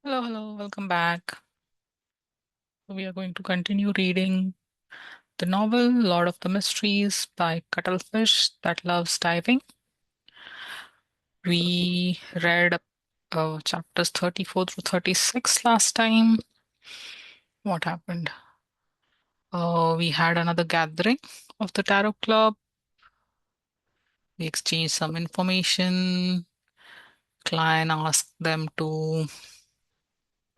Hello, hello, welcome back. We are going to continue reading the novel Lord of the Mysteries by Cuttlefish That Loves Diving. We read chapters 34 through 36 last time. What happened? We had another gathering of the Tarot Club. We exchanged some information. Klein asked them to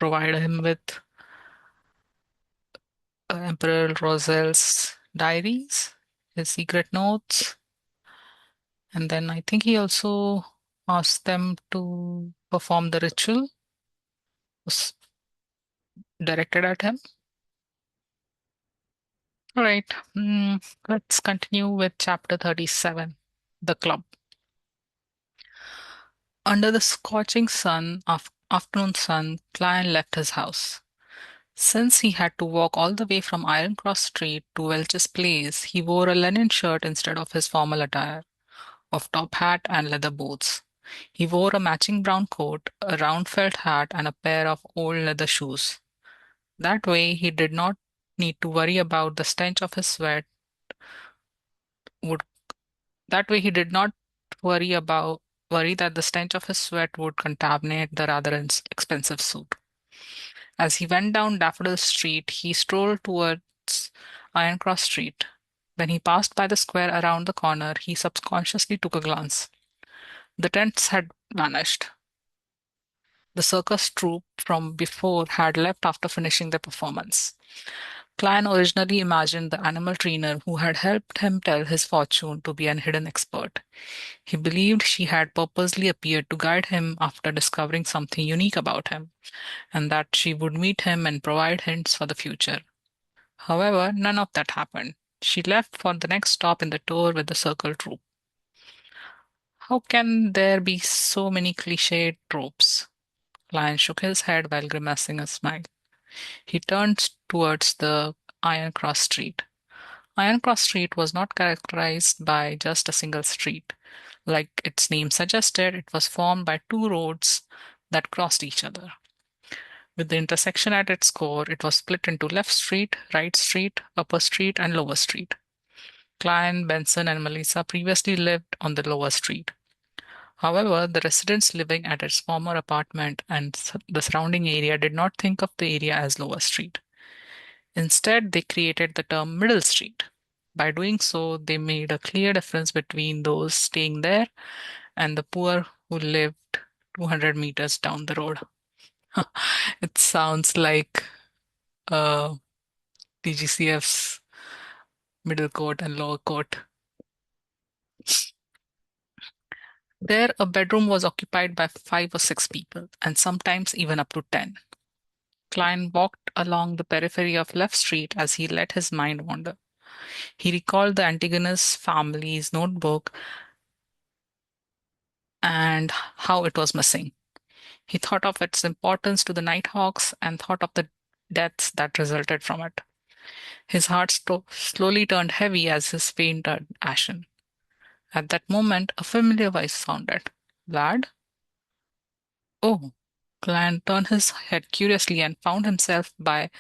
provide him with Emperor Roselle's diaries, his secret notes. And then I think he also asked them to perform the ritual was directed at him. All right, let's continue with chapter 37, The Club. Under the scorching afternoon sun, Klein left his house. Since he had to walk all the way from Iron Cross Street to Welch's Place, he wore a linen shirt instead of his formal attire of top hat and leather boots. He wore a matching brown coat, a round felt hat, and a pair of old leather shoes. That way, he did not need to worry about the stench of his sweat would that way he did not worry that the stench of his sweat would contaminate the rather expensive suit. As he went down Daffodil Street, he strolled towards Iron Cross Street. When he passed by the square around the corner, he subconsciously took a glance. The tents had vanished. The circus troupe from before had left after finishing their performance. Klein originally imagined the animal trainer who had helped him tell his fortune to be an hidden expert. He believed she had purposely appeared to guide him after discovering something unique about him, and that she would meet him and provide hints for the future. However, none of that happened. She left for the next stop in the tour with the circle troupe. How can there be so many cliched tropes? Lion shook his head while grimacing a smile. He turned towards the Iron Cross Street. Iron Cross Street was not characterized by just a single street. Like its name suggested, it was formed by two roads that crossed each other. With the intersection at its core, it was split into Left Street, Right Street, Upper Street, and Lower Street. Klein, Benson, and Melissa previously lived on the Lower Street. However, the residents living at its former apartment and the surrounding area did not think of the area as Lower Street. Instead, they created the term Middle Street. By doing so, they made a clear difference between those staying there and the poor who lived 200 meters down the road. It sounds like uh, TGCF's middle court and lower court. There, a bedroom was occupied by 5 or 6 people, and sometimes even up to 10. Klein walked along the periphery of Left Street as he let his mind wander. He recalled the Antigonus family's notebook and how it was missing. He thought of its importance to the Nighthawks and thought of the deaths that resulted from it. His heart slowly turned heavy as his face turned ashen. At that moment, a familiar voice sounded. Lad? Oh. Clan turned his head curiously and found himself by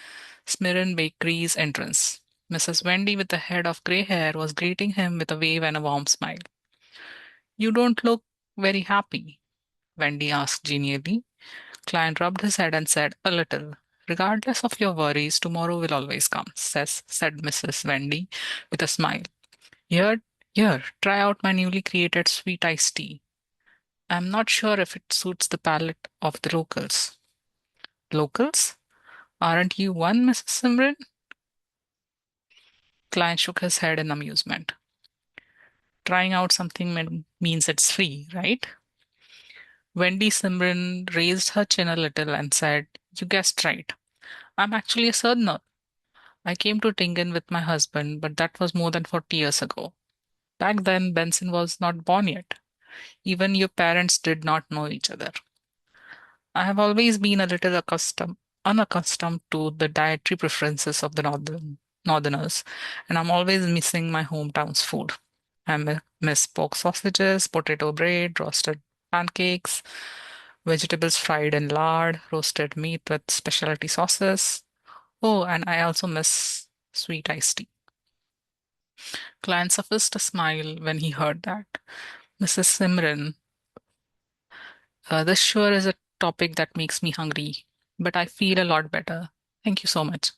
Smirren Bakery's entrance. Mrs. Wendy, with a head of grey hair, was greeting him with a wave and a warm smile. You don't look very happy, Wendy asked genially. Klein rubbed his head and said, A little. Regardless of your worries, tomorrow will always come, said Mrs. Wendy with a smile. Here, here, try out my newly created sweet iced tea. I'm not sure if it suits the palate of the locals. Locals? Aren't you one, Mrs. Simran? Klein shook his head in amusement. Trying out something means it's free, right? Wendy Simran raised her chin a little and said, You guessed right. I'm actually a southerner. I came to Tingen with my husband, but that was more than 40 years ago. Back then, Benson was not born yet. Even your parents did not know each other. I have always been a little unaccustomed to the dietary preferences of the Northerners, and I'm always missing my hometown's food. I miss pork sausages, potato bread, roasted pancakes. Vegetables fried in lard, roasted meat with specialty sauces. Oh, and I also miss sweet iced tea. Client suffused a smile when he heard that. Mrs. Simran, this sure is a topic that makes me hungry, but I feel a lot better. Thank you so much.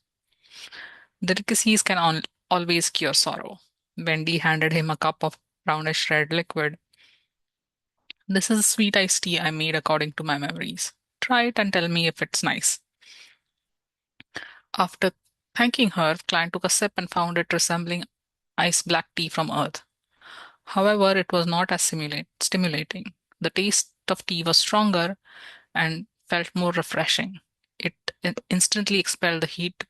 Delicacies can always cure sorrow. Wendy handed him a cup of brownish red liquid. This is a sweet iced tea I made according to my memories. Try it and tell me if it's nice. After thanking her, client took a sip and found it resembling ice black tea from Earth. However, it was not as stimulating. The taste of tea was stronger and felt more refreshing. It instantly expelled the heat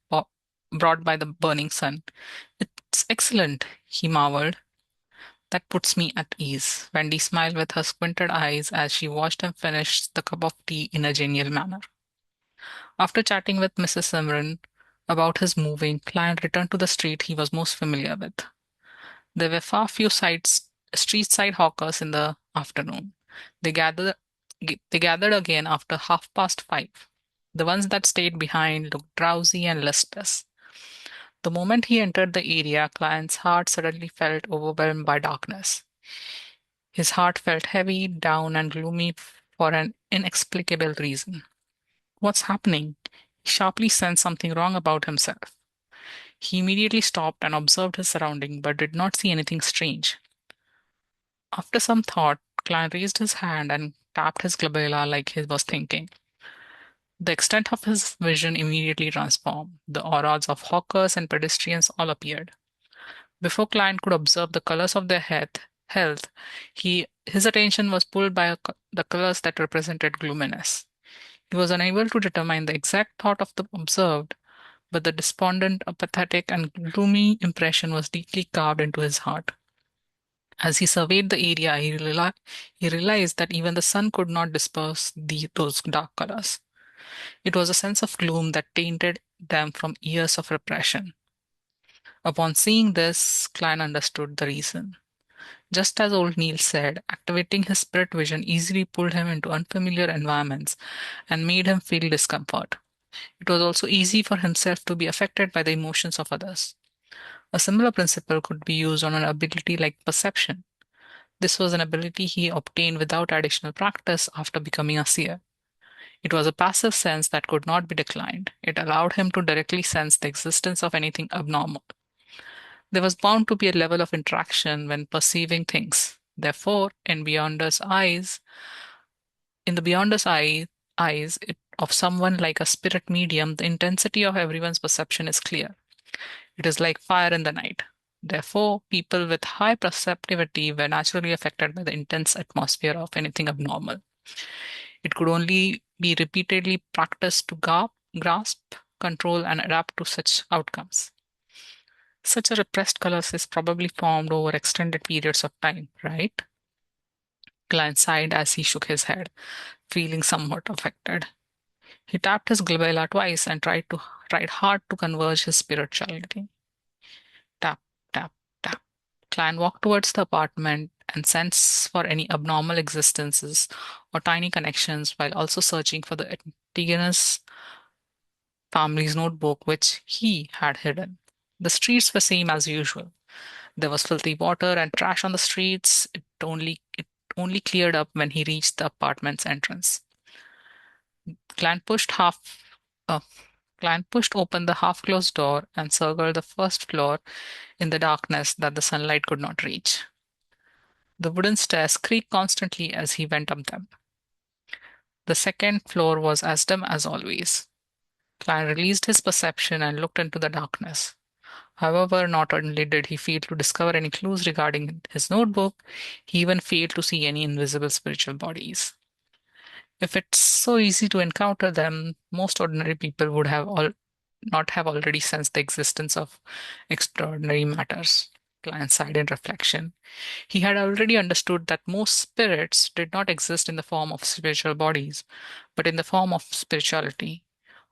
brought by the burning sun. It's excellent, he marveled. That puts me at ease. Wendy smiled with her squinted eyes as she watched him finish the cup of tea in a genial manner. After chatting with Mrs. Simran about his moving, client returned to the street he was most familiar with. There were far few street side hawkers in the afternoon. They gathered, they gathered again after 5:30. The ones that stayed behind looked drowsy and listless. The moment he entered the area, client's heart suddenly felt overwhelmed by darkness. His heart felt heavy, down, and gloomy for an inexplicable reason. What's happening? He sharply sensed something wrong about himself. He immediately stopped and observed his surroundings but did not see anything strange. After some thought, Klein raised his hand and tapped his glabella like he was thinking. The extent of his vision immediately transformed. The auras of hawkers and pedestrians all appeared. Before Klein could observe the colors of their health, his attention was pulled by the colors that represented gloominess. He was unable to determine the exact thought of the observed, but the despondent, apathetic, and gloomy impression was deeply carved into his heart. As he surveyed the area, he realized that even the sun could not disperse those dark colors. It was a sense of gloom that tainted them from years of repression. Upon seeing this, Klein understood the reason. Just as old Neil said, activating his spirit vision easily pulled him into unfamiliar environments and made him feel discomfort. It was also easy for himself to be affected by the emotions of others. A similar principle could be used on an ability like perception. This was an ability he obtained without additional practice after becoming a seer. It was a passive sense that could not be declined. It allowed him to directly sense the existence of anything abnormal. There was bound to be a level of interaction when perceiving things. Therefore, in the eyes of someone like a spirit medium, the intensity of everyone's perception is clear. It is like fire in the night. Therefore, people with high perceptivity were naturally affected by the intense atmosphere of anything abnormal. It could only be repeatedly practiced to grasp, control, and adapt to such outcomes. Such a repressed colors is probably formed over extended periods of time, right? Klein sighed as he shook his head, feeling somewhat affected. He tapped his glabella twice and tried hard to converge his spirituality. Tap, tap, tap. Klein walked towards the apartment and sensed for any abnormal existences or tiny connections while also searching for the Antigonus family's notebook which he had hidden. The streets were same as usual. There was filthy water and trash on the streets. It only cleared up when he reached the apartment's entrance. Clan pushed half uh, Clan pushed open the half-closed door and circled the first floor in the darkness that the sunlight could not reach. The wooden stairs creaked constantly as he went up them. The second floor was as dim as always. Klein released his perception and looked into the darkness. However, not only did he fail to discover any clues regarding his notebook, he even failed to see any invisible spiritual bodies. If it's so easy to encounter them, most ordinary people would not have already sensed the existence of extraordinary matters. Klein sighed in reflection. He had already understood that most spirits did not exist in the form of spiritual bodies, but in the form of spirituality.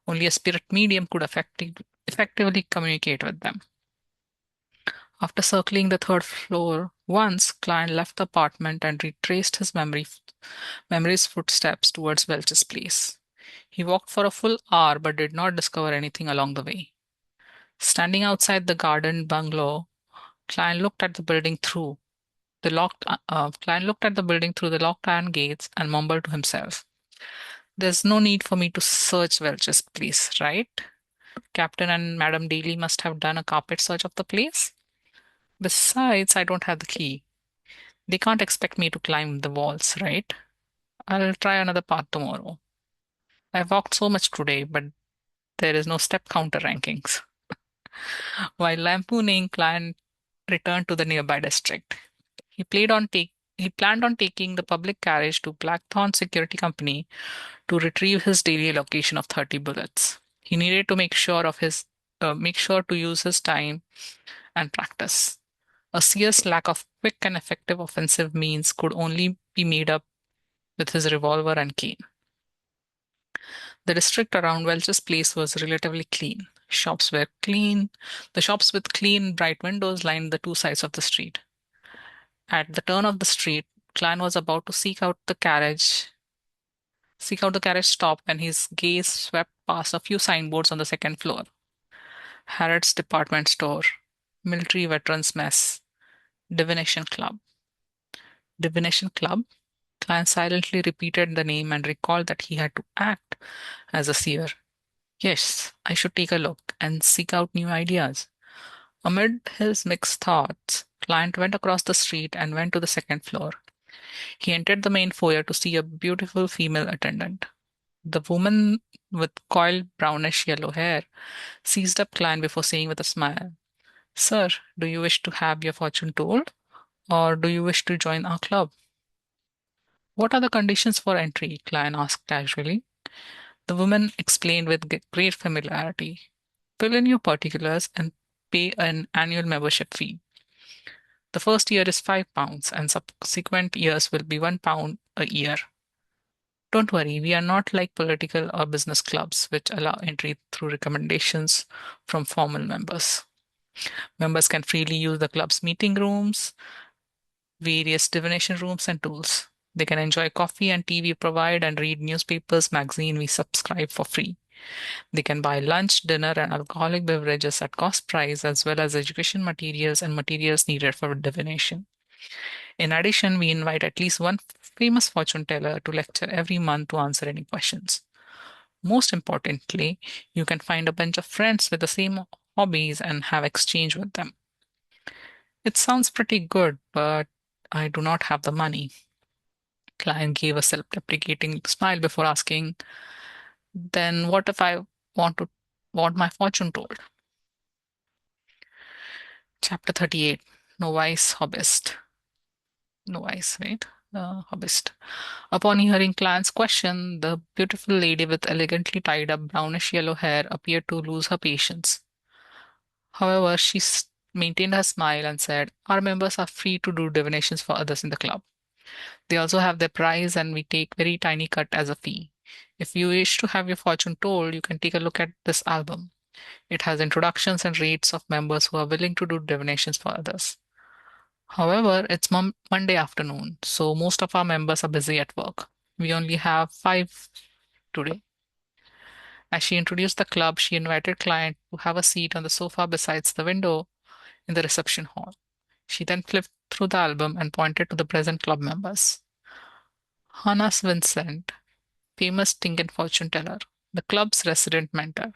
Only a spirit medium could effectively communicate with them. After circling the third floor once, Klein left the apartment and retraced his memory memory's footsteps towards Welch's place. He walked for a full hour but did not discover anything along the way. Standing outside the garden bungalow, Klein looked at the building through Klein looked at the building through the locked iron gates and mumbled to himself. There's no need for me to search Welch's place, right? Captain and Madam Daly must have done a carpet search of the place. Besides, I don't have the key. They can't expect me to climb the walls, right? I'll try another path tomorrow. I've walked so much today, but there is no step counter rankings. While lampooning, Klein returned to the nearby district. He planned on taking the public carriage to Blackthorn Security Company to retrieve his daily allocation of 30 bullets. He needed to make sure to use his time and practice. A serious lack of quick and effective offensive means could only be made up with his revolver and cane. The district around Welch's place was relatively clean. Shops were clean. The shops with clean, bright windows lined the two sides of the street. At the turn of the street, Klein was about to seek out the carriage stop when his gaze swept past a few signboards on the second floor. Harrods Department Store, Military Veterans Mess, Divination Club. Divination Club? Klein silently repeated the name and recalled that he had to act as a seer. Yes, I should take a look and seek out new ideas. Amid his mixed thoughts, Klein went across the street and went to the second floor. He entered the main foyer to see a beautiful female attendant. The woman with coiled brownish yellow hair seized up Klein before saying with a smile, Sir, do you wish to have your fortune told, or do you wish to join our club? What are the conditions for entry? Klein asked casually. The woman explained with great familiarity. Fill in your particulars and pay an annual membership fee. The first year is £5, and subsequent years will be £1 a year. Don't worry, we are not like political or business clubs, which allow entry through recommendations from formal members. Members can freely use the club's meeting rooms, various divination rooms, and tools. They can enjoy coffee and tea we provide and read newspapers, magazine we subscribe for free. They can buy lunch, dinner, and alcoholic beverages at cost price, as well as education materials and materials needed for divination. In addition, we invite at least one famous fortune teller to lecture every month to answer any questions. Most importantly, you can find a bunch of friends with the same hobbies and have exchange with them. It sounds pretty good, but I do not have the money. Client gave a self-deprecating smile before asking, then what if I want to want my fortune told? Chapter 38. Novice Hobbyist. Novice, right? Hobbyist. Upon hearing Client's question, the beautiful lady with elegantly tied up brownish yellow hair appeared to lose her patience. However, maintained her smile and said, Our members are free to do divinations for others in the club. They also have their prize and we take very tiny cut as a fee. If you wish to have your fortune told, you can take a look at this album. It has introductions and rates of members who are willing to do divinations for others. However, it's Monday afternoon, so most of our members are busy at work. We only have 5 today. As she introduced the club, she invited client to have a seat on the sofa besides the window in the reception hall. She then flipped through the album and pointed to the present club members. Hannes Vincent, famous Tinkin fortune teller, the club's resident mentor,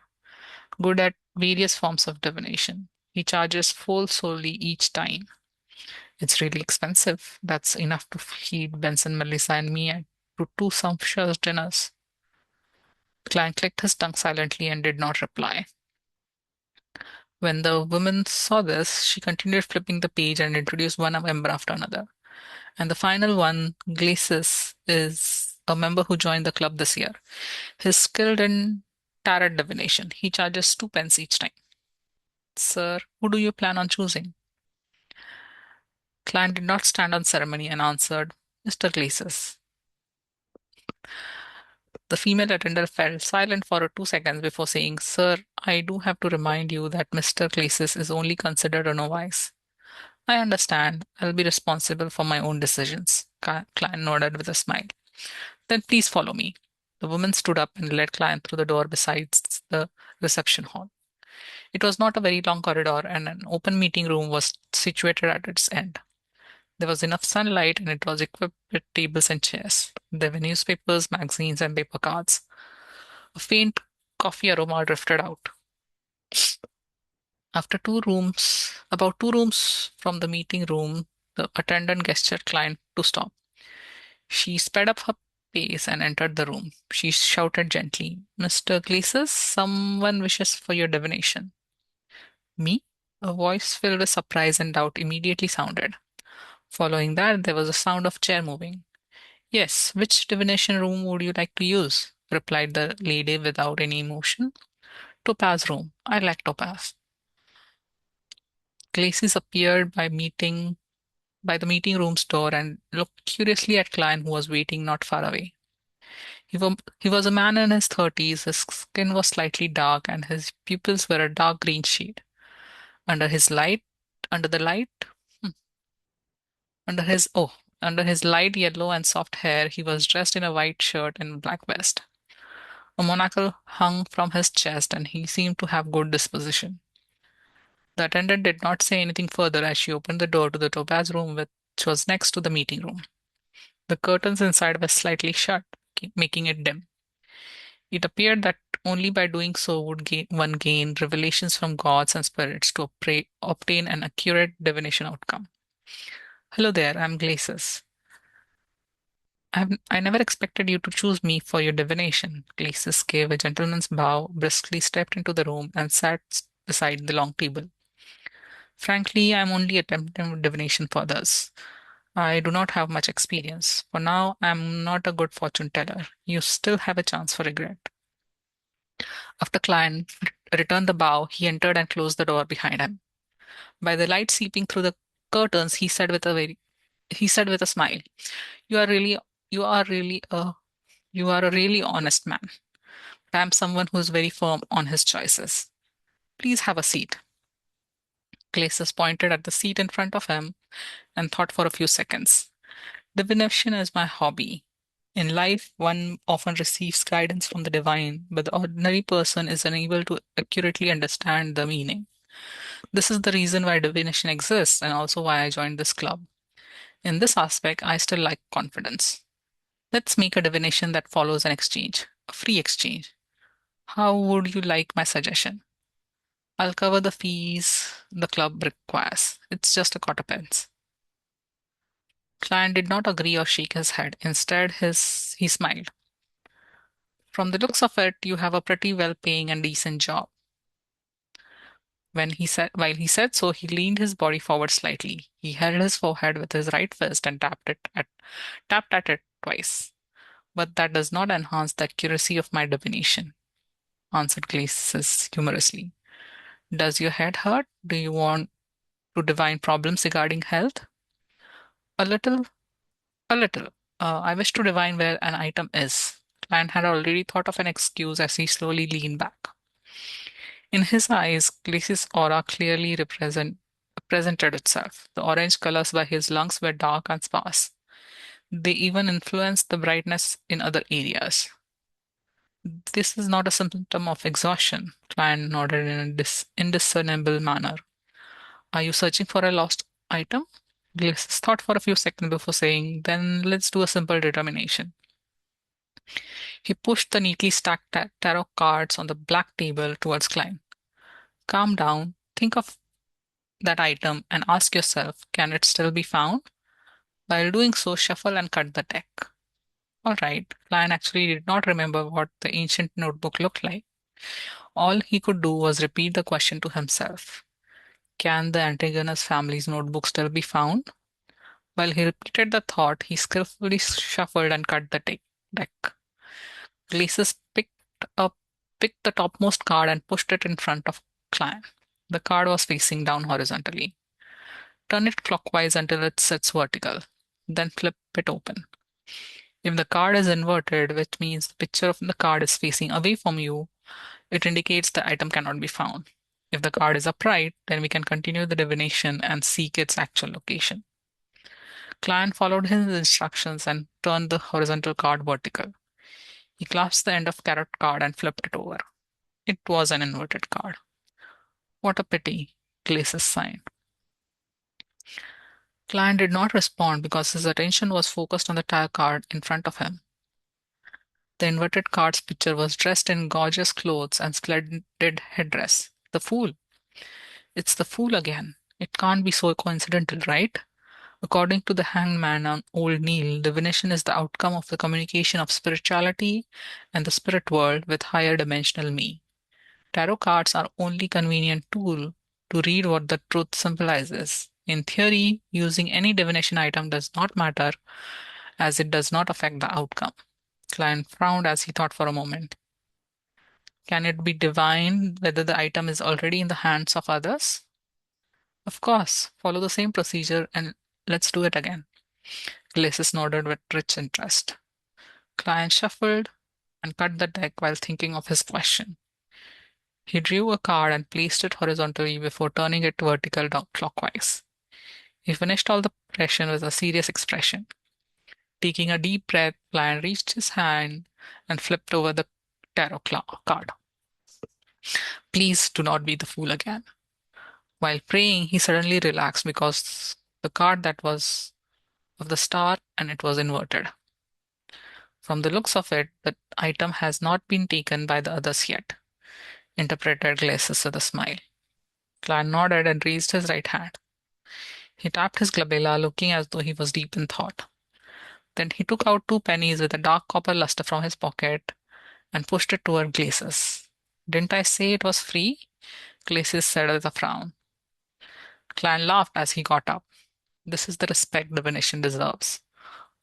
good at various forms of divination. He charges full solely each time. It's really expensive. That's enough to feed Benson, Melissa, and me to 2 sumptuous dinners. Klein clicked his tongue silently and did not reply. When the woman saw this, she continued flipping the page and introduced one member after another. And the final one, Glacis, is a member who joined the club this year. He's skilled in tarot divination. He charges 2 pence each time. Sir, who do you plan on choosing? Klein did not stand on ceremony and answered, Mr. Glacis. The female attendant fell silent for 2 seconds before saying, Sir, I do have to remind you that Mr. Glacis is only considered a novice. I understand. I'll be responsible for my own decisions. Klein nodded with a smile. Then please follow me. The woman stood up and led Klein through the door besides the reception hall. It was not a very long corridor, and an open meeting room was situated at its end. There was enough sunlight, and it was equipped with tables and chairs. There were newspapers, magazines, and paper cards. A faint coffee aroma drifted out. About 2 rooms from the meeting room, the attendant gestured Klein to stop. She sped up her pace and entered the room. She shouted gently, Mr. Glacis, someone wishes for your divination. Me? A voice filled with surprise and doubt immediately sounded. Following that, there was a sound of chair moving. Yes, which divination room would you like to use? Replied the lady without any emotion. Topaz room. I like Topaz. Glacis appeared by the meeting room's door and looked curiously at Klein, who was waiting not far away. He was a man in his 30s. His skin was slightly dark, and his pupils were a dark green shade. Under his light, under the light, hmm, under his oh, under his light yellow and soft hair, he was dressed in a white shirt and black vest. A monocle hung from his chest, and he seemed to have good disposition. The attendant did not say anything further as she opened the door to the topaz room, which was next to the meeting room. The curtains inside were slightly shut, making it dim. It appeared that only by doing so would one gain revelations from gods and spirits to obtain an accurate divination outcome. Hello there, I'm Glacis. I never expected you to choose me for your divination. Glacis gave a gentleman's bow, briskly stepped into the room, and sat beside the long table. Frankly, I'm only attempting divination for others. I do not have much experience. For now, I'm not a good fortune teller. You still have a chance for regret. After Klein returned the bow, he entered and closed the door behind him. By the light seeping through the curtains, he said with a smile, "You are really you are really a you are a really honest man. But I am someone who is very firm on his choices. Please have a seat." Glacis pointed at the seat in front of him and thought for a few seconds. Divination is my hobby. In life, one often receives guidance from the divine, but the ordinary person is unable to accurately understand the meaning. This is the reason why divination exists and also why I joined this club. In this aspect, I still like confidence. Let's make a divination that follows an exchange, a free exchange. How would you like my suggestion? I'll cover the fees the club requires. It's just a quarter pence. Client did not agree or shake his head. Instead, he smiled. From the looks of it, you have a pretty well-paying and decent job. While he said so, he leaned his body forward slightly. He held his forehead with his right fist and tapped at it twice. But that does not enhance the accuracy of my divination, answered Glacis humorously. Does your head hurt? Do you want to divine problems regarding health? A little, a little. I wish to divine where an item is. Client had already thought of an excuse as he slowly leaned back. In his eyes, Glacis' aura clearly presented itself. The orange colors by his lungs were dark and sparse. They even influenced the brightness in other areas. This is not a symptom of exhaustion, Client nodded in a indiscernible manner. Are you searching for a lost item? Glacis thought for a few seconds before saying, Then let's do a simple determination. He pushed the neatly stacked tarot cards on the black table towards Klein. Calm down, think of that item and ask yourself, can it still be found? While doing so, shuffle and cut the deck. All right, Klein actually did not remember what the ancient notebook looked like. All he could do was repeat the question to himself. Can the Antigonus family's notebook still be found? While he repeated the thought, he skillfully shuffled and cut the deck. Glacis up, picked the topmost card and pushed it in front of Klein. The card was facing down horizontally. Turn it clockwise until it sits vertical. Then flip it open. If the card is inverted, which means the picture of the card is facing away from you, it indicates the item cannot be found. If the card is upright, then we can continue the divination and seek its actual location. Client followed his instructions and turned the horizontal card vertical. He clasped the end of carrot card and flipped it over. It was an inverted card. What a pity, Glacis sighed. Client did not respond because his attention was focused on the tire card in front of him. The inverted card's picture was dressed in gorgeous clothes and splendid headdress. The fool. It's the fool again. It can't be so coincidental, right? According to the hanged man on Old Neil, divination is the outcome of the communication of spirituality and the spirit world with higher dimensional me. Tarot cards are only convenient tool to read what the truth symbolizes. In theory, using any divination item does not matter as it does not affect the outcome. Client frowned as he thought for a moment. Can it be divined whether the item is already in the hands of others? Of course, follow the same procedure and let's do it again. Glacis nodded with rich interest. Client shuffled and cut the deck while thinking of his question. He drew a card and placed it horizontally before turning it vertical clockwise. He finished all the preparation with a serious expression. Taking a deep breath, Client reached his hand and flipped over the card. Please do not be the fool again. While praying, he suddenly relaxed because the card that was of the star and it was inverted. From the looks of it, the item has not been taken by the others yet, interpreted Glacis with a smile. Clan nodded and raised his right hand. He tapped his glabella, looking as though he was deep in thought. Then he took out 2 pennies with a dark copper luster from his pocket and pushed it toward Glacis. Didn't I say it was free? Glacis said with a frown. Clan laughed as he got up. This is the respect divination deserves.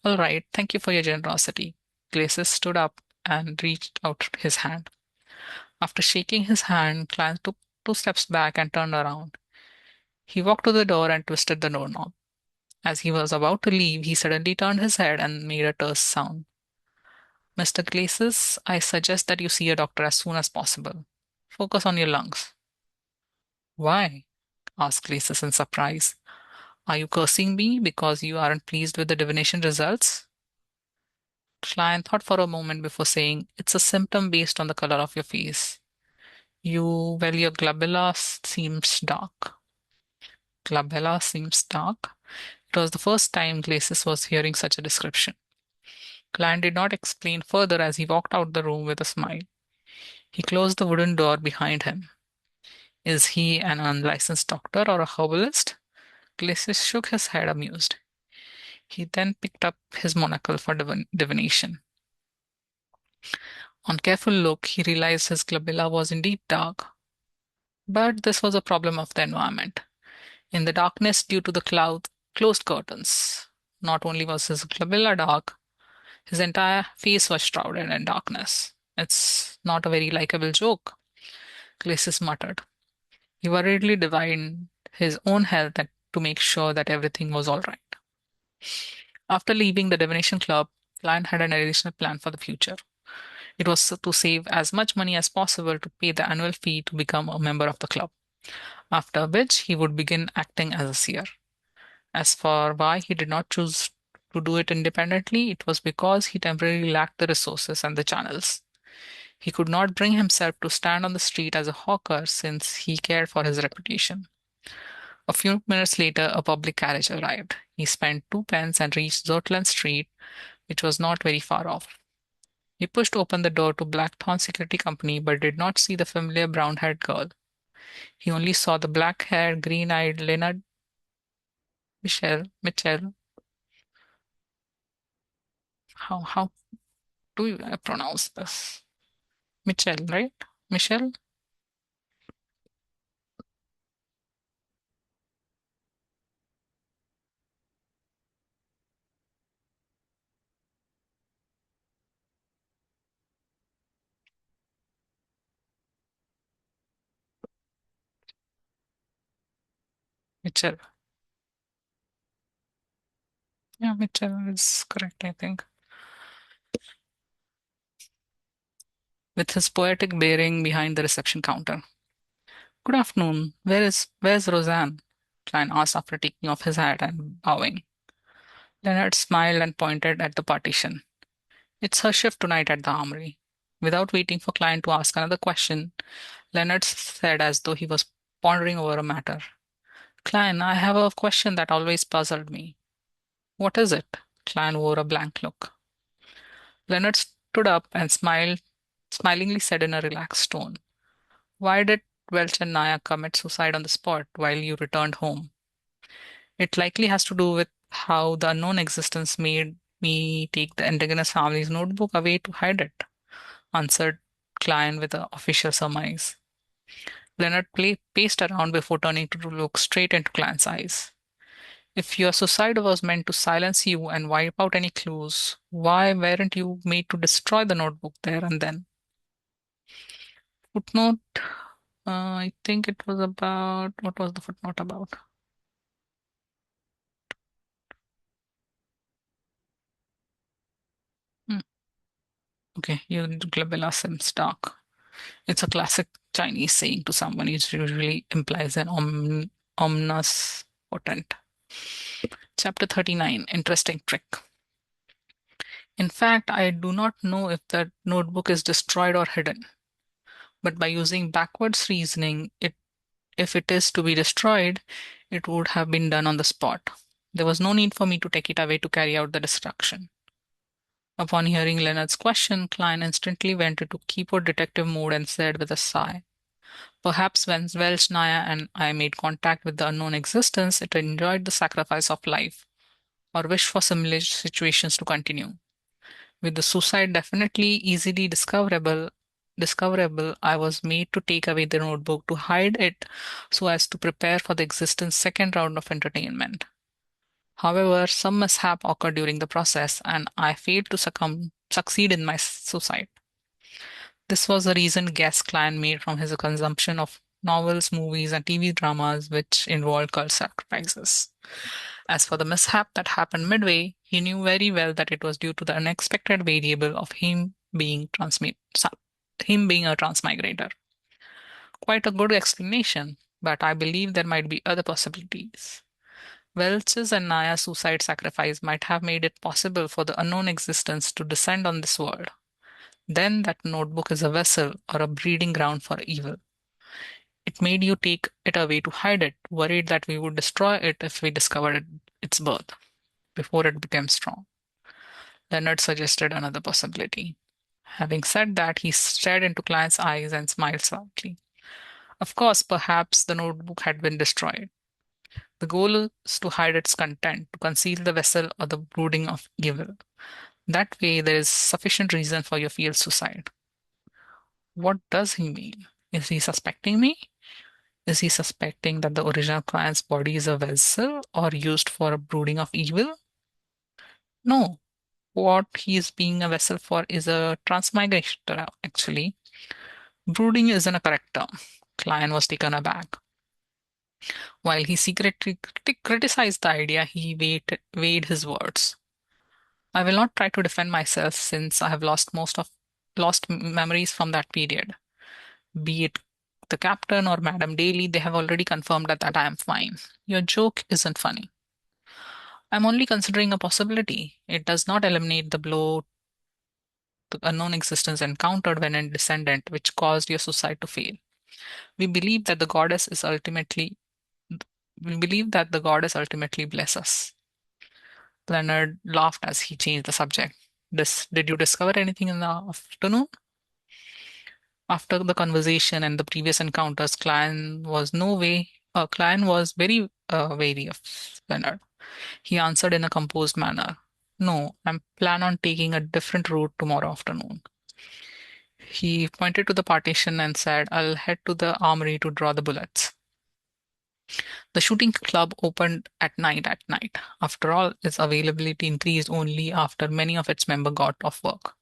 All right, thank you for your generosity. Glacis stood up and reached out his hand. After shaking his hand, Clan took 2 steps back and turned around. He walked to the door and twisted the doorknob. As he was about to leave, he suddenly turned his head and made a terse sound. Mr. Glacis, I suggest that you see a doctor as soon as possible. Focus on your lungs. Why? Asked Glacis in surprise. Are you cursing me because you aren't pleased with the divination results? Klein thought for a moment before saying, it's a symptom based on the color of your face. Your glabella seems dark. Glabella seems dark. It was the first time Glacis was hearing such a description. Klein did not explain further as he walked out the room with a smile. He closed the wooden door behind him. Is he an unlicensed doctor or a herbalist? Glacis shook his head amused. He then picked up his monocle for divination. On careful look, he realized his glabella was indeed dark. But this was a problem of the environment. In the darkness due to the closed curtains, not only was his glabella dark, his entire face was shrouded in darkness. It's not a very likable joke, Glacis muttered. He worriedly divined his own health to make sure that everything was all right. After leaving the divination club, Lion had an additional plan for the future. It was to save as much money as possible to pay the annual fee to become a member of the club, after which he would begin acting as a seer. As for why he did not choose to do it independently, it was because he temporarily lacked the resources and the channels. He could not bring himself to stand on the street as a hawker since he cared for his reputation. A few minutes later, a public carriage arrived. He spent 2 pence and reached Zotland Street, which was not very far off. He pushed open the door to Blackthorn Security Company but did not see the familiar brown-haired girl. He only saw the black-haired, green-eyed Leonard Mitchell. How do you pronounce this? Mitchell, right? Michelle? Mitchell. Yeah, Mitchell is correct, I think. With his poetic bearing behind the reception counter. Good afternoon. Where's Roseanne? Klein asked after taking off his hat and bowing. Leonard smiled and pointed at the partition. It's her shift tonight at the armory. Without waiting for client to ask another question, Leonard said as though he was pondering over a matter. Klein, I have a question that always puzzled me. What is it? Klein wore a blank look. Leonard stood up and smilingly said in a relaxed tone, why did Welch and Naya commit suicide on the spot while you returned home? It likely has to do with how the unknown existence made me take the Antagonist family's notebook away to hide it, answered Klein with an official surmise. Leonard paced around before turning to look straight into Klein's eyes. If your suicide was meant to silence you and wipe out any clues, why weren't you made to destroy the notebook there and then? Footnote, I think it was about, what was the footnote about? Hmm, okay, you glabella sim stock. It's a classic Chinese saying to someone. It usually implies an omnis potent. Chapter 39, Interesting Trick. In fact, I do not know if the notebook is destroyed or hidden, but by using backwards reasoning, if it is to be destroyed, it would have been done on the spot. There was no need for me to take it away to carry out the destruction. Upon hearing Leonard's question, Klein instantly went into keyboard detective mode and said with a sigh, perhaps when Welch, Naya, and I made contact with the unknown existence, it enjoyed the sacrifice of life, or wished for similar situations to continue. With the suicide definitely easily discoverable, I was made to take away the notebook to hide it so as to prepare for the existence second round of entertainment. However, some mishap occurred during the process, and I failed to succeed in my suicide. This was the reason Guest Clan made from his consumption of novels, movies, and TV dramas which involved cult sacrifices. As for the mishap that happened midway, he knew very well that it was due to the unexpected variable of him being a transmigrator. Quite a good explanation, but I believe there might be other possibilities. Welch's and Naya's suicide sacrifice might have made it possible for the unknown existence to descend on this world. Then that notebook is a vessel or a breeding ground for evil. It made you take it away to hide it, worried that we would destroy it if we discovered its birth before it became strong. Leonard suggested another possibility. Having said that, he stared into Client's eyes and smiled slightly. Of course, perhaps the notebook had been destroyed. The goal is to hide its content, to conceal the vessel or the brooding of evil. That way, there is sufficient reason for your field suicide. What does he mean? Is he suspecting me? Is he suspecting that the original client's body is a vessel or used for a brooding of evil? No. What he is being a vessel for is a transmigrator, actually. Brooding isn't a correct term. Klein was taken aback. While he secretly criticized the idea, he weighed his words. I will not try to defend myself since I have lost memories from that period. Be it the captain or Madame Daly, they have already confirmed that I am fine. Your joke isn't funny. I'm only considering a possibility. It does not eliminate the blow the unknown existence encountered when a descendant, which caused your suicide to fail. We believe that the goddess is ultimately we believe that the goddess ultimately bless us. Leonard laughed as he changed the subject. Did you discover anything in the afternoon? After the conversation and the previous encounters, Klein was very wary of Leonard. He answered in a composed manner. No, I'm plan on taking a different route tomorrow afternoon. He pointed to the partition and said, I'll head to the armory to draw the bullets. The shooting club opened at night. After all, its availability increased only after many of its members got off work.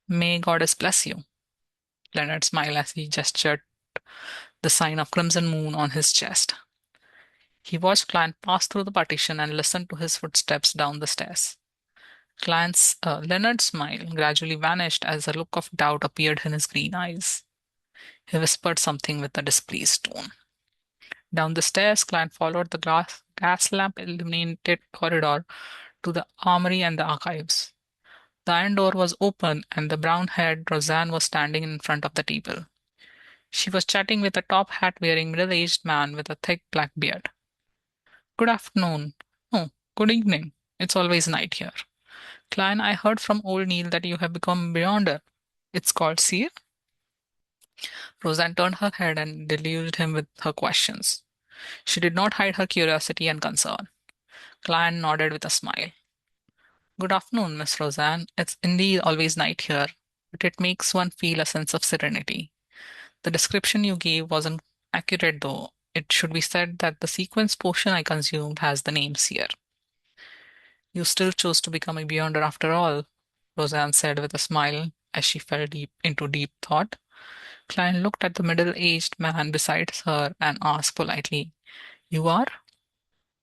May Goddess bless you. Leonard smiled as he gestured the sign of crimson moon on his chest. He watched Client pass through the partition and listened to his footsteps down the stairs. Leonard's smile gradually vanished as a look of doubt appeared in his green eyes. He whispered something with a displeased tone. Down the stairs, Client followed the gas lamp illuminated corridor to the armory and the archives. The iron door was open, and the brown haired Roseanne was standing in front of the table. She was chatting with a top hat wearing middle aged man with a thick black beard. Good afternoon. Oh, good evening. It's always night here. Klein, I heard from old Neil that you have become beyonder. It's called seer? Roseanne turned her head and deluged him with her questions. She did not hide her curiosity and concern. Klein nodded with a smile. Good afternoon, Miss Roseanne. It's indeed always night here, but it makes one feel a sense of serenity. The description you gave wasn't accurate, though. It should be said that the sequence potion I consumed has the name Seer. You still chose to become a beyonder after all, Roseanne said with a smile as she fell deep into deep thought. Klein looked at the middle-aged man beside her and asked politely, You are?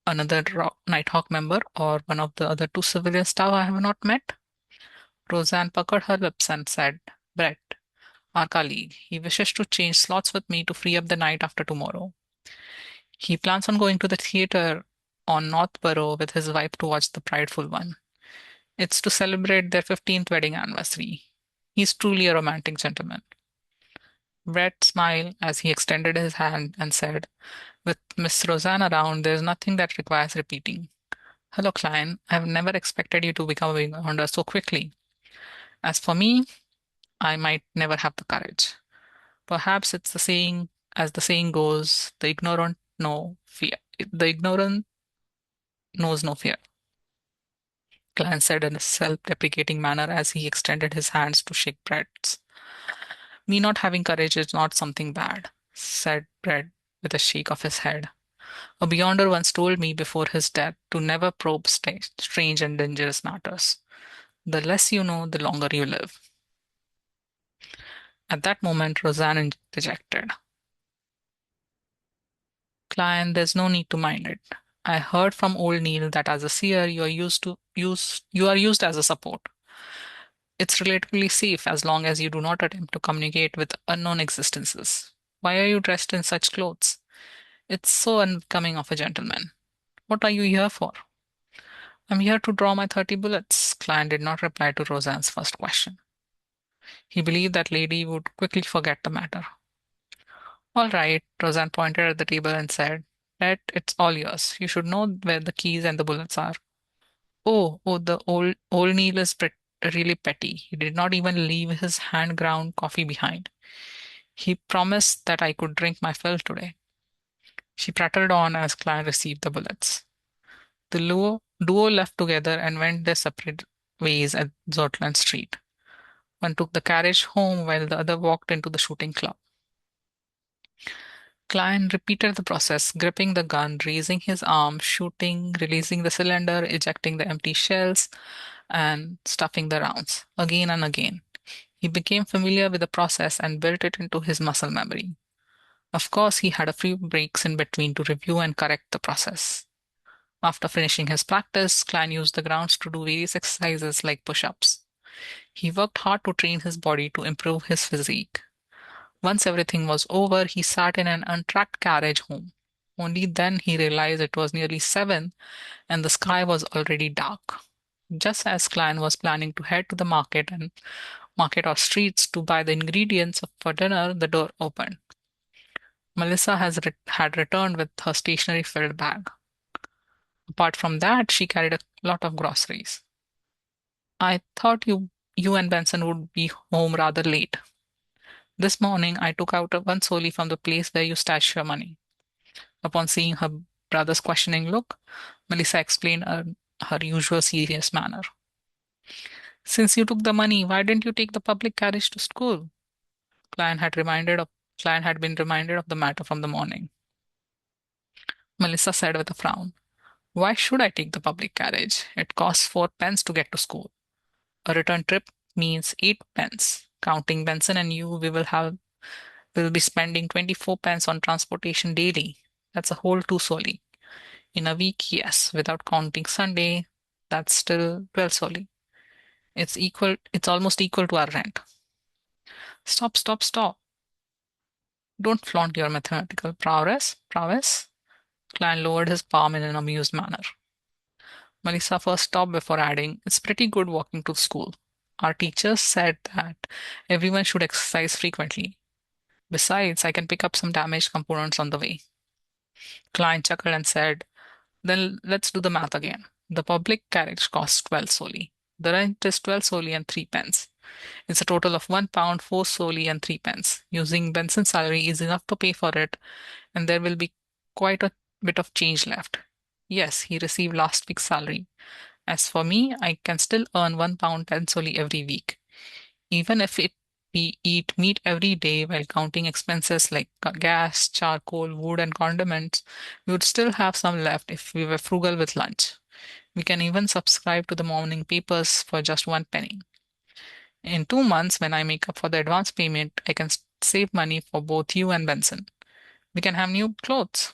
Another Nighthawk member or one of the other two civilian staff I have not met? Roseanne puckered her lips and said, Brett, our colleague. He wishes to change slots with me to free up the night after tomorrow. He plans on going to the theater on Northborough with his wife to watch The Prideful One. It's to celebrate their 15th wedding anniversary. He's truly a romantic gentleman. Brett smiled as he extended his hand and said, With Miss Roseanne around, there's nothing that requires repeating. Hello, Klein. I've never expected you to become a beyonder so quickly. As for me, I might never have the courage. Perhaps it's the saying, as the saying goes, the ignorant know fear. The ignorant knows no fear. Klein said in a self-deprecating manner as he extended his hands to shake Brett's. Me not having courage is not something bad, said Brett with a shake of his head. A beyonder once told me before his death to never probe strange and dangerous matters. The less you know, the longer you live. At that moment, Roseanne interjected. Klein, there's no need to mind it. I heard from old Neil that as a seer you are used as a support. It's relatively safe as long as you do not attempt to communicate with unknown existences. Why are you dressed in such clothes? It's so unbecoming of a gentleman. What are you here for? I'm here to draw my 30 bullets. Klein did not reply to Roseanne's first question. He believed that lady would quickly forget the matter. All right, Roseanne pointed at the table and said, Ed, it's all yours. You should know where the keys and the bullets are. Oh, the old Neil is really petty. He did not even leave his hand-ground coffee behind. He promised that I could drink my fill today. She prattled on as Klein received the bullets. The duo left together and went their separate ways at Zortland Street. One took the carriage home while the other walked into the shooting club. Klein repeated the process, gripping the gun, raising his arm, shooting, releasing the cylinder, ejecting the empty shells, and stuffing the rounds, again and again. He became familiar with the process and built it into his muscle memory. Of course, he had a few breaks in between to review and correct the process. After finishing his practice, Klein used the grounds to do various exercises like push-ups. He worked hard to train his body to improve his physique. Once everything was over, he sat in an untracked carriage home. Only then he realized it was nearly 7 and the sky was already dark. Just as Klein was planning to head to the market or streets to buy the ingredients for dinner, the door opened. Melissa had returned with her stationery filled bag. Apart from that, she carried a lot of groceries. I thought you and Benson would be home rather late. This morning, I took out one solely from the place where you stash your money. Upon seeing her brother's questioning look, Melissa explained her usual serious manner. Since you took the money, why didn't you take the public carriage to school? Klein had reminded of Klein had been reminded of the matter from the morning. Melissa said with a frown, Why should I take the public carriage? It costs 4 pence to get to school. A return trip means 8 pence. Counting Benson and you, we will be spending 24 pence on transportation daily. That's a whole two soli. In a week, yes, without counting Sunday, that's still 12 soli. It's almost equal to our rent. Stop. Don't flaunt your mathematical prowess. Klein lowered his palm in an amused manner. Melissa first stopped before adding, "It's pretty good walking to school. Our teachers said that everyone should exercise frequently. Besides, I can pick up some damaged components on the way." Klein chuckled and said, "Then let's do the math again. The public carriage costs 12 soli. The rent is 12 soli and 3 pence. It's a total of £1, 4 soli and 3 pence. Using Benson's salary is enough to pay for it, and there will be quite a bit of change left. Yes, he received last week's salary. As for me, I can still earn £1 10 soli every week. Even if we eat meat every day while counting expenses like gas, charcoal, wood, and condiments, we would still have some left if we were frugal with lunch. We can even subscribe to the morning papers for just 1 penny. In 2 months, when I make up for the advance payment, I can save money for both you and Benson. We can have new clothes."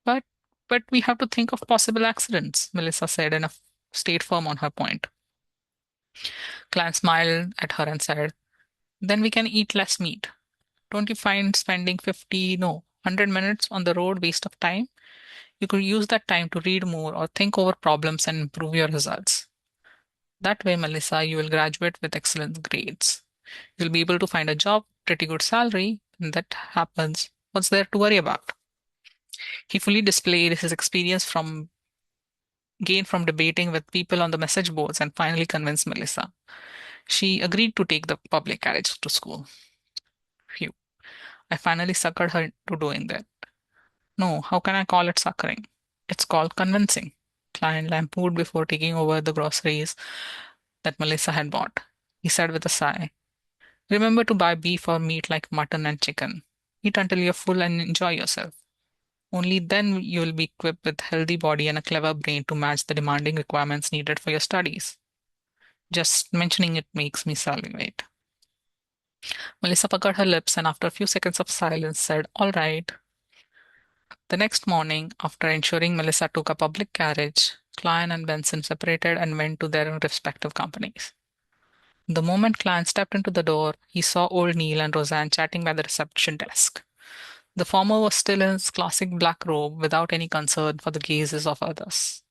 But but we have to think of possible accidents, Melissa said and stayed firm on her point. Clan smiled at her and said, "Then we can eat less meat. Don't you find spending 50, no, 100 minutes on the road waste of time? You could use that time to read more or think over problems and improve your results. That way, Melissa, you will graduate with excellent grades. You'll be able to find a job, pretty good salary, and that happens. What's there to worry about?" He fully displayed his experience from gained from debating with people on the message boards and finally convinced Melissa. She agreed to take the public carriage to school. Phew. I finally suckered her into doing that. No, how can I call it suckering? It's called convincing. Client lampooned before taking over the groceries that Melissa had bought. He said with a sigh, "Remember to buy beef or meat like mutton and chicken. Eat until you're full and enjoy yourself. Only then you'll be equipped with healthy body and a clever brain to match the demanding requirements needed for your studies." Just mentioning it makes me salivate. Melissa puckered her lips and after a few seconds of silence said, "All right." The next morning, after ensuring Melissa took a public carriage, Klein and Benson separated and went to their respective companies. The moment Klein stepped into the door, he saw old Neil and Roseanne chatting by the reception desk. The former was still in his classic black robe without any concern for the gazes of others.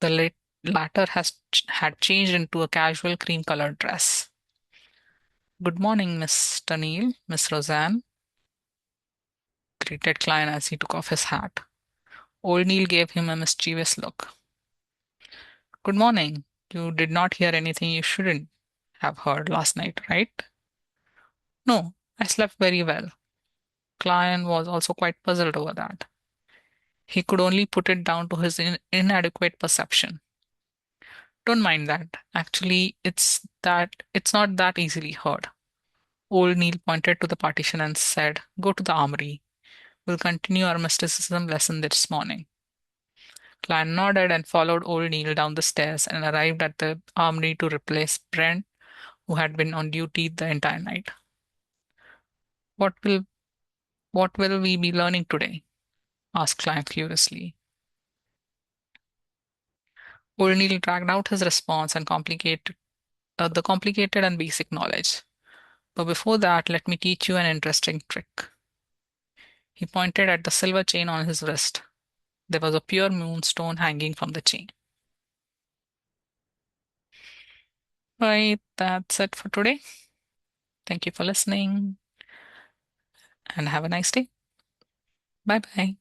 The latter had changed into a casual cream-colored dress. "Good morning, Mr. Neil, Miss Roseanne," greeted Klein as he took off his hat. Old Neil gave him a mischievous look. "Good morning. You did not hear anything you shouldn't have heard last night, right?" "No, I slept very well." Klein was also quite puzzled over that. He could only put it down to his inadequate perception. "Don't mind that. Actually, it's not that easily heard." Old Neil pointed to the partition and said, "Go to the armory. We'll continue our mysticism lesson this morning." Klein nodded and followed old Neil down the stairs and arrived at the armory to replace Brent, who had been on duty the entire night. What will what will we be learning today?" asked Klein curiously. Old Neil dragged out his response and the complicated and basic knowledge. "But before that, let me teach you an interesting trick." He pointed at the silver chain on his wrist. There was a pure moonstone hanging from the chain. Right, that's it for today. Thank you for listening and have a nice day. Bye bye.